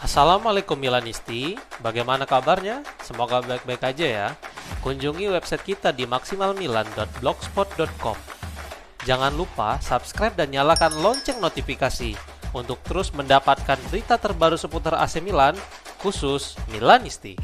Assalamualaikum Milanisti, bagaimana kabarnya? Semoga baik-baik aja ya. Kunjungi website kita di maksimalmilan.blogspot.com. Jangan lupa subscribe dan nyalakan lonceng notifikasi untuk terus mendapatkan berita terbaru seputar AC Milan, khusus Milanisti.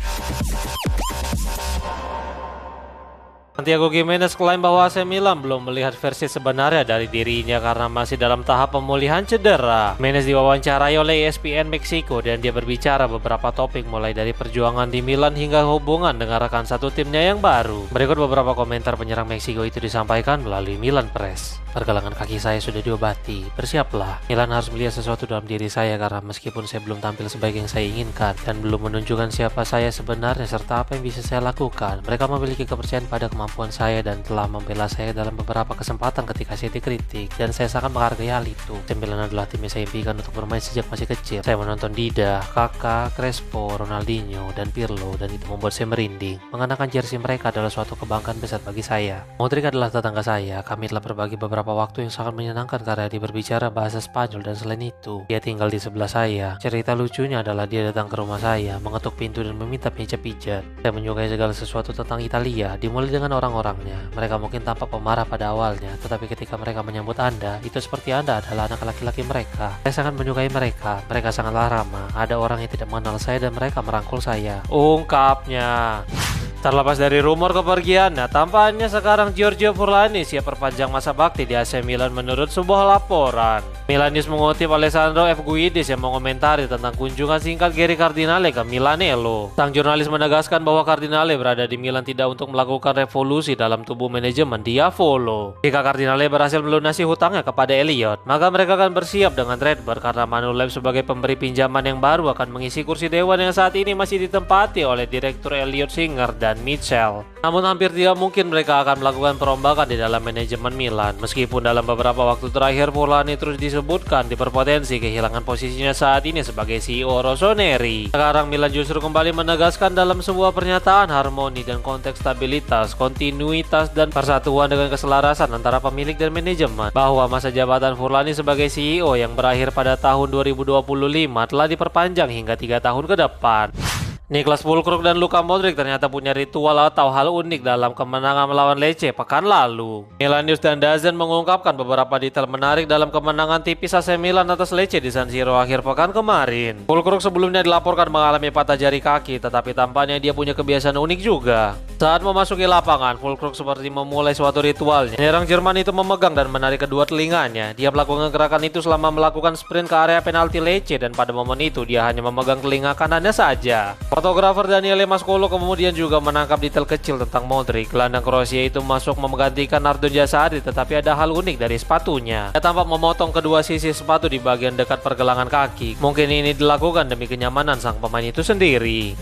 Santiago Gimenez klaim bahwa AC Milan belum melihat versi sebenarnya dari dirinya karena masih dalam tahap pemulihan cedera. Gimenez diwawancarai oleh ESPN Meksiko dan dia berbicara beberapa topik mulai dari perjuangan di Milan hingga hubungan dengan rekan satu timnya yang baru. Berikut beberapa komentar penyerang Meksiko itu disampaikan melalui Milan Press. Pergelangan kaki saya sudah diobati, bersiaplah. Milan harus melihat sesuatu dalam diri saya karena meskipun saya belum tampil sebaik yang saya inginkan dan belum menunjukkan siapa saya sebenarnya serta apa yang bisa saya lakukan, mereka memiliki kepercayaan pada kemampuan saya dan telah membela saya dalam beberapa kesempatan ketika saya dikritik, dan saya sangat menghargai hal itu. Milan adalah tim yang saya impikan untuk bermain sejak masih kecil. Saya menonton Dida, Kakak, Crespo, Ronaldinho, dan Pirlo, dan itu membuat saya merinding. Mengenakan jersey mereka adalah suatu kebanggaan besar bagi saya. Modric adalah tetangga saya. Kami telah berbagi beberapa waktu yang sangat menyenangkan karena dia berbicara bahasa Spanyol, dan selain itu, dia tinggal di sebelah saya. Cerita lucunya adalah dia datang ke rumah saya, mengetuk pintu dan meminta pijat-pijat. Saya menyukai segala sesuatu tentang Italia, dimulai dengan orang-orangnya. Mereka mungkin tampak pemarah pada awalnya, tetapi ketika mereka menyambut Anda, itu seperti Anda adalah anak laki-laki mereka. Saya sangat menyukai mereka. Mereka sangatlah ramah. Ada orang yang tidak mengenal saya dan mereka merangkul saya, ungkapnya. Terlepas dari rumor kepergiannya, tampaknya sekarang Giorgio Furlani siap perpanjang masa bakti di AC Milan menurut sebuah laporan. Milan News mengutip Alessandro F. Guidis yang mengomentari tentang kunjungan singkat Geri Cardinale ke Milanello. Sang jurnalis menegaskan bahwa Cardinale berada di Milan tidak untuk melakukan revolusi dalam tubuh manajemen Diavolo. Jika Cardinale berhasil melunasi hutangnya kepada Elliott, maka mereka akan bersiap dengan Redbird karena Manulev sebagai pemberi pinjaman yang baru akan mengisi kursi dewan yang saat ini masih ditempati oleh Direktur Elliott Singer dan Mitchell. Namun hampir tidak mungkin mereka akan melakukan perombakan di dalam manajemen Milan. Meskipun dalam beberapa waktu terakhir Furlani terus disebutkan berpotensi kehilangan posisinya saat ini sebagai CEO Rossoneri. Sekarang Milan justru kembali menegaskan dalam sebuah pernyataan harmoni dan konteks stabilitas, kontinuitas dan persatuan dengan keselarasan antara pemilik dan manajemen, bahwa masa jabatan Furlani sebagai CEO yang berakhir pada tahun 2025 telah diperpanjang hingga 3 tahun ke depan. Niklas Füllkrug dan Luka Modric ternyata punya ritual atau hal unik dalam kemenangan melawan Lecce pekan lalu. Milan News dan DAZN mengungkapkan beberapa detail menarik dalam kemenangan tipis AC Milan atas Lecce di San Siro akhir pekan kemarin. Füllkrug sebelumnya dilaporkan mengalami patah jari kaki, tetapi tampaknya dia punya kebiasaan unik juga. Saat memasuki lapangan, Füllkrug seperti memulai suatu ritualnya. Penyerang Jerman itu memegang dan menarik kedua telinganya. Dia melakukan gerakan itu selama melakukan sprint ke area penalti Lecce, dan pada momen itu dia hanya memegang telinga kanannya saja. Fotografer Daniele Mascolo kemudian juga menangkap detail kecil tentang Modric. Gelandang Kroasia itu masuk menggantikan Ardon Jasadi, tetapi ada hal unik dari sepatunya. Dia tampak memotong kedua sisi sepatu di bagian dekat pergelangan kaki. Mungkin ini dilakukan demi kenyamanan sang pemain itu sendiri.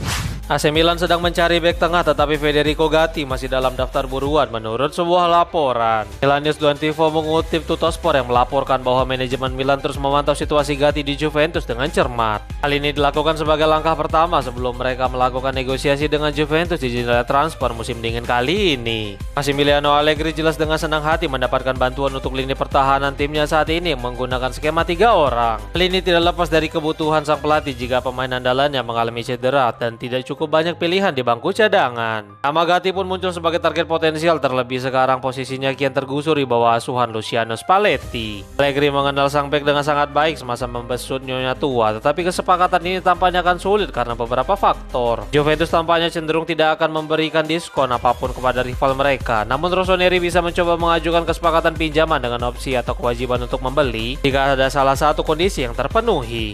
AC Milan sedang mencari bek tengah, tetapi Federico Gatti masih dalam daftar buruan menurut sebuah laporan. Milan News 24 mengutip Tuttosport yang melaporkan bahwa manajemen Milan terus memantau situasi Gatti di Juventus dengan cermat. Hal ini dilakukan sebagai langkah pertama sebelum mereka melakukan negosiasi dengan Juventus di jendela transfer musim dingin kali ini. Massimiliano Allegri jelas dengan senang hati mendapatkan bantuan untuk lini pertahanan timnya saat ini yang menggunakan skema 3 orang. Hal ini tidak lepas dari kebutuhan sang pelatih jika pemain andalannya mengalami cedera dan tidak cukup banyak pilihan di bangku cadangan. Nama Gatti pun muncul sebagai target potensial, terlebih sekarang posisinya kian tergusur di bawah asuhan Luciano Spalletti. Allegri mengenal sang bek dengan sangat baik semasa membesut nyonya tua, tetapi kesepakatan ini tampaknya akan sulit karena beberapa faktor. Juventus tampaknya cenderung tidak akan memberikan diskon apapun kepada rival mereka, namun Rossoneri bisa mencoba mengajukan kesepakatan pinjaman dengan opsi atau kewajiban untuk membeli jika ada salah satu kondisi yang terpenuhi.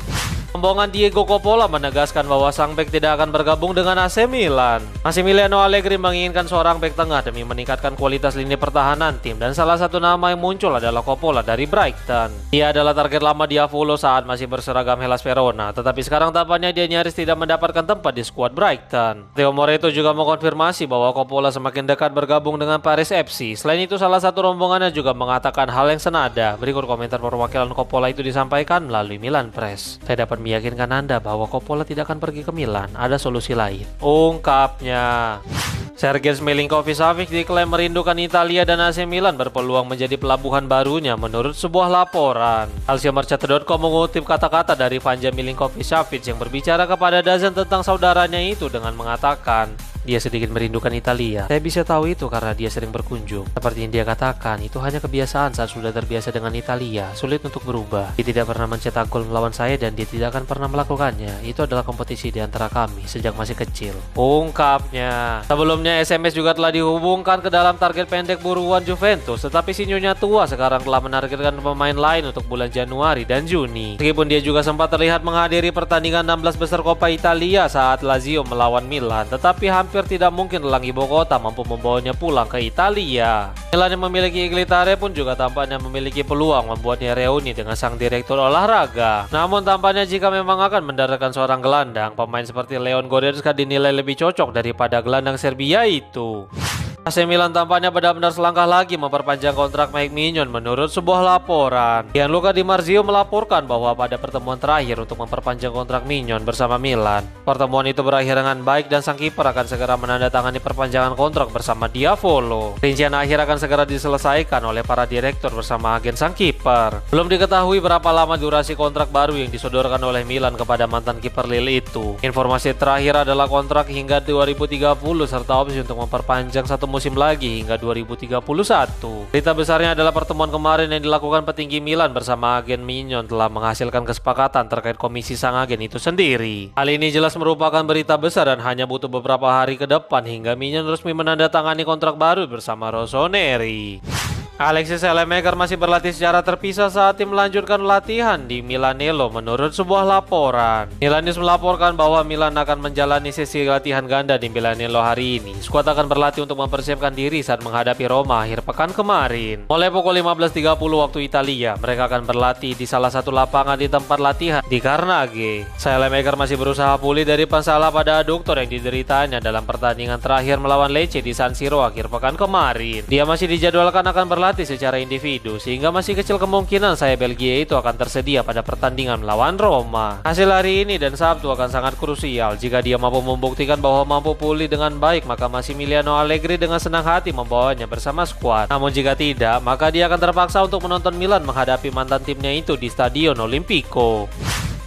Rombongan Diego Coppola menegaskan bahwa sang bek tidak akan bergabung dengan AC Milan. Massimiliano Allegri menginginkan seorang bek tengah demi meningkatkan kualitas lini pertahanan tim, dan salah satu nama yang muncul adalah Coppola dari Brighton. Dia adalah target lama Diavolo saat masih berseragam Hellas Verona, tetapi sekarang tampaknya dia nyaris tidak mendapatkan tempat di skuad Brighton. Theo Moreto juga mengkonfirmasi bahwa Coppola semakin dekat bergabung dengan Paris FC. Selain itu, salah satu rombongannya juga mengatakan hal yang senada. Berikut komentar perwakilan Coppola itu disampaikan melalui Milan Press. Saya dapat meyakinkan Anda bahwa Coppola tidak akan pergi ke Milan. Ada solusi lain, ungkapnya. Sergej Milinkovic-Savic diklaim merindukan Italia dan AC Milan berpeluang menjadi pelabuhan barunya menurut sebuah laporan. Calciomercato.com mengutip kata-kata dari Vanja Milinkovic-Savic yang berbicara kepada DAZN tentang saudaranya itu dengan mengatakan, dia sedikit merindukan Italia. Saya bisa tahu itu karena dia sering berkunjung. Seperti yang dia katakan, itu hanya kebiasaan saat sudah terbiasa dengan Italia. Sulit untuk berubah. Dia tidak pernah mencetak gol melawan saya dan dia tidak akan pernah melakukannya. Itu adalah kompetisi di antara kami sejak masih kecil, ungkapnya. Sebelumnya SMS juga telah dihubungkan ke dalam target pendek buruan Juventus, tetapi si Nyonya tua sekarang telah menargetkan pemain lain untuk bulan Januari dan Juni. Meskipun dia juga sempat terlihat menghadiri pertandingan 16 besar Coppa Italia saat Lazio melawan Milan, tetapi hampir tidak mungkin elang ibu kota mampu membawanya pulang ke Italia. Milan yang memiliki Iglitare pun juga tampaknya memiliki peluang membuatnya reuni dengan sang direktur olahraga. Namun tampaknya jika memang akan mendaratkan seorang gelandang, pemain seperti Leon Goretzka dinilai lebih cocok daripada gelandang Serbia itu. AC Milan tampaknya benar-benar selangkah lagi memperpanjang kontrak Mike Maignan menurut sebuah laporan. Gianluca Di Marzio melaporkan bahwa pada pertemuan terakhir untuk memperpanjang kontrak Maignan bersama Milan, pertemuan itu berakhir dengan baik dan sang kiper akan segera menandatangani perpanjangan kontrak bersama Diavolo. Rincian akhir akan segera diselesaikan oleh para direktur bersama agen sang kiper. Belum diketahui berapa lama durasi kontrak baru yang disodorkan oleh Milan kepada mantan kiper Lille itu. Informasi terakhir adalah kontrak hingga 2030 serta opsi untuk memperpanjang satu musim lagi hingga 2031. Berita besarnya adalah pertemuan kemarin yang dilakukan petinggi Milan bersama agen Maignan telah menghasilkan kesepakatan terkait komisi sang agen itu sendiri. Hal ini jelas merupakan berita besar dan hanya butuh beberapa hari ke depan hingga Maignan resmi menandatangani kontrak baru bersama Rossoneri. Alexis Saelemaekers masih berlatih secara terpisah saat tim melanjutkan latihan di Milanello menurut sebuah laporan. Milan News melaporkan bahwa Milan akan menjalani sesi latihan ganda di Milanello hari ini. Skuad akan berlatih untuk mempersiapkan diri saat menghadapi Roma akhir pekan kemarin. Mulai pukul 15.30 waktu Italia, mereka akan berlatih di salah satu lapangan di tempat latihan di Carnage. Saelemaekers masih berusaha pulih dari masalah pada aduktor yang dideritanya dalam pertandingan terakhir melawan Lecce di San Siro akhir pekan kemarin. Dia masih dijadwalkan akan berlatih secara individu, sehingga masih kecil kemungkinan sayap Belgia itu akan tersedia pada pertandingan melawan Roma. Hasil hari ini dan Sabtu akan sangat krusial. Jika dia mampu membuktikan bahwa mampu pulih dengan baik, maka Massimiliano Allegri dengan senang hati membawanya bersama skuad. Namun jika tidak, maka dia akan terpaksa untuk menonton Milan menghadapi mantan timnya itu di Stadion Olimpico.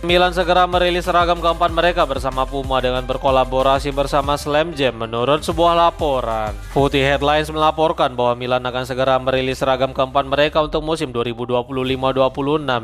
Milan segera merilis seragam keempat mereka bersama Puma dengan berkolaborasi bersama Slam Jam menurut sebuah laporan. Putih Headlines melaporkan bahwa Milan akan segera merilis seragam keempat mereka untuk musim 2025-26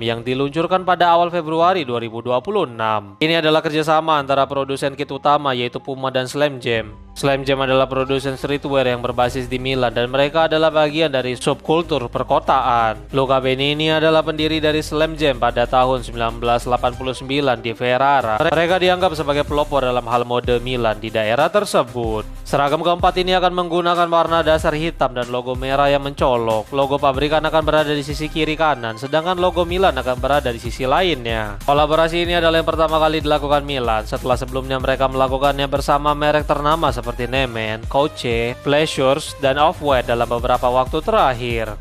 yang diluncurkan pada awal Februari 2026. Ini adalah kerjasama antara produsen kit utama yaitu Puma dan Slam Jam. Slam Jam adalah produsen streetwear yang berbasis di Milan dan mereka adalah bagian dari subkultur perkotaan. Luca Benini adalah pendiri dari Slam Jam pada tahun 1989 di Ferrara. Mereka dianggap sebagai pelopor dalam hal mode Milan di daerah tersebut. Seragam keempat ini akan menggunakan warna dasar hitam dan logo merah yang mencolok. Logo pabrikan akan berada di sisi kiri kanan, sedangkan logo Milan akan berada di sisi lainnya. Kolaborasi ini adalah yang pertama kali dilakukan Milan setelah sebelumnya mereka melakukannya bersama merek ternama seperti Nemen, Coach, Pleasures, dan Off-White dalam beberapa waktu terakhir.